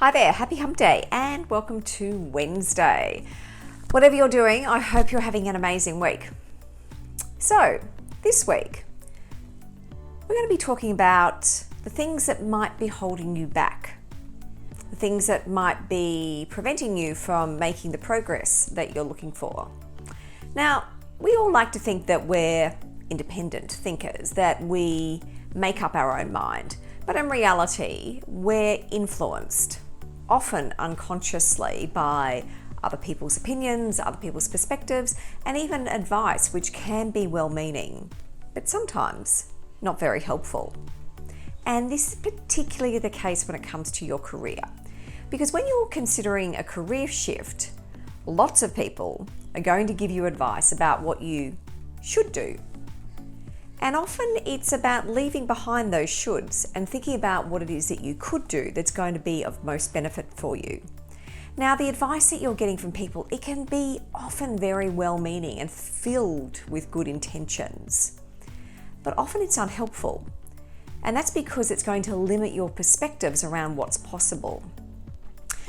Hi there, happy hump day and welcome to Wednesday. Whatever you're doing, I hope you're having an amazing week. So, this week, we're going to be talking about the things that might be holding you back, the things that might be preventing you from making the progress that you're looking for. Now, we all like to think that we're independent thinkers, that we make up our own mind, but in reality, we're influenced, often unconsciously, by other people's opinions, other people's perspectives, and even advice which can be well-meaning, but sometimes not very helpful. And this is particularly the case when it comes to your career, because when you're considering a career shift, lots of people are going to give you advice about what you should do. And often it's about leaving behind those shoulds and thinking about what it is that you could do that's going to be of most benefit for you. Now, the advice that you're getting from people, it can be often very well-meaning and filled with good intentions, but often it's unhelpful. And that's because it's going to limit your perspectives around what's possible.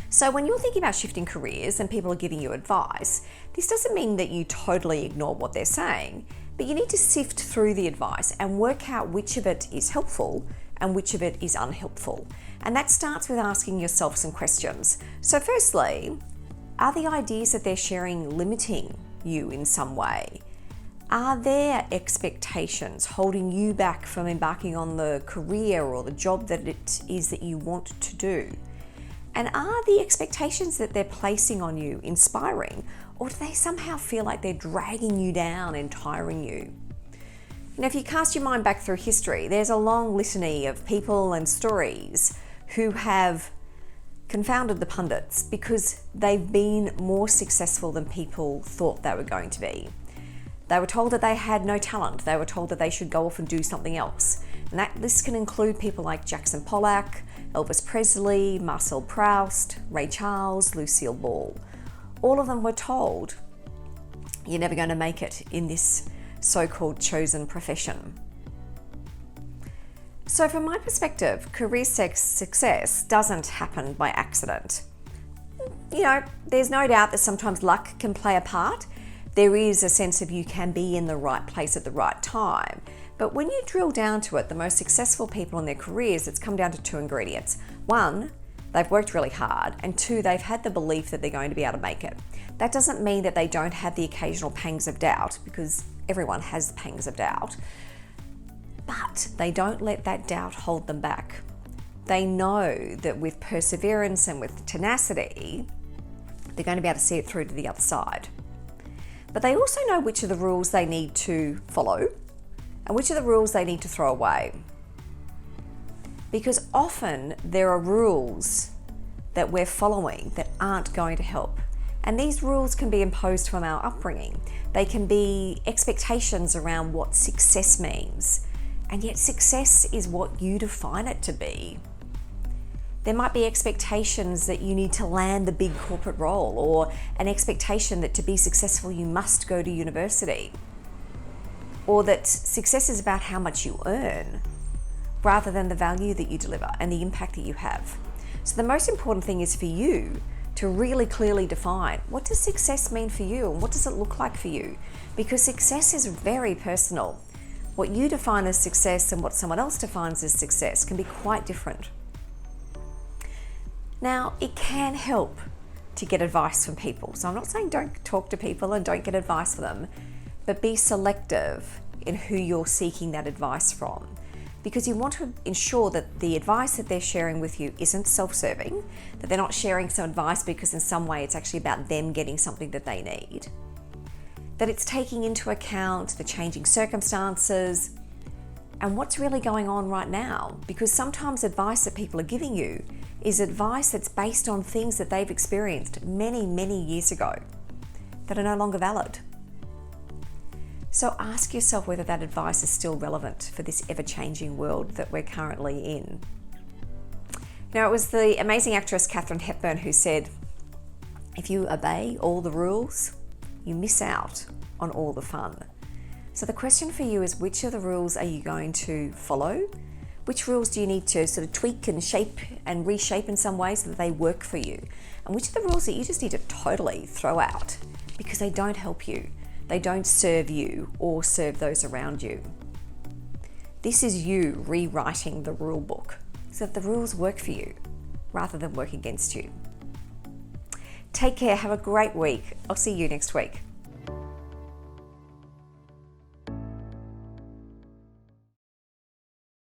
So when you're thinking about shifting careers and people are giving you advice, this doesn't mean that you totally ignore what they're saying, but you need to sift through the advice and work out which of it is helpful and which of it is unhelpful. And that starts with asking yourself some questions. So firstly, are the ideas that they're sharing limiting you in some way? Are their expectations holding you back from embarking on the career or the job that it is that you want to do? And are the expectations that they're placing on you inspiring, or do they somehow feel like they're dragging you down and tiring you? Now, if you cast your mind back through history, there's a long litany of people and stories who have confounded the pundits because they've been more successful than people thought they were going to be. They were told that they had no talent. They were told that they should go off and do something else. And that list can include people like Jackson Pollock, Elvis Presley, Marcel Proust, Ray Charles, Lucille Ball. All of them were told, you're never going to make it in this so-called chosen profession. So from my perspective, career success doesn't happen by accident. You know, there's no doubt that sometimes luck can play a part. There is a sense of you can be in the right place at the right time. But when you drill down to it, the most successful people in their careers, it's come down to two ingredients. One, they've worked really hard, and two, they've had the belief that they're going to be able to make it. That doesn't mean that they don't have the occasional pangs of doubt, because everyone has pangs of doubt, but they don't let that doubt hold them back. They know that with perseverance and with tenacity, they're going to be able to see it through to the other side. But they also know which of the rules they need to follow and which are the rules they need to throw away. Because often there are rules that we're following that aren't going to help. And these rules can be imposed from our upbringing. They can be expectations around what success means. And yet success is what you define it to be. There might be expectations that you need to land the big corporate role, or an expectation that to be successful you must go to university. Or that success is about how much you earn rather than the value that you deliver and the impact that you have. So the most important thing is for you to really clearly define, what does success mean for you and what does it look like for you? Because success is very personal. What you define as success and what someone else defines as success can be quite different. Now, it can help to get advice from people. So I'm not saying don't talk to people and don't get advice from them, but be selective in who you're seeking that advice from, because you want to ensure that the advice that they're sharing with you isn't self-serving, that they're not sharing some advice because in some way it's actually about them getting something that they need, that it's taking into account the changing circumstances and what's really going on right now, because sometimes advice that people are giving you is advice that's based on things that they've experienced many, many years ago that are no longer valid. So ask yourself whether that advice is still relevant for this ever-changing world that we're currently in. Now, it was the amazing actress Katharine Hepburn who said, if you obey all the rules, you miss out on all the fun. So the question for you is, which of the rules are you going to follow? Which rules do you need to sort of tweak and shape and reshape in some way so that they work for you? And which are the rules that you just need to totally throw out because they don't help you, they don't serve you or serve those around you? This is you rewriting the rule book so that the rules work for you rather than work against you. Take care, have a great week. I'll see you next week.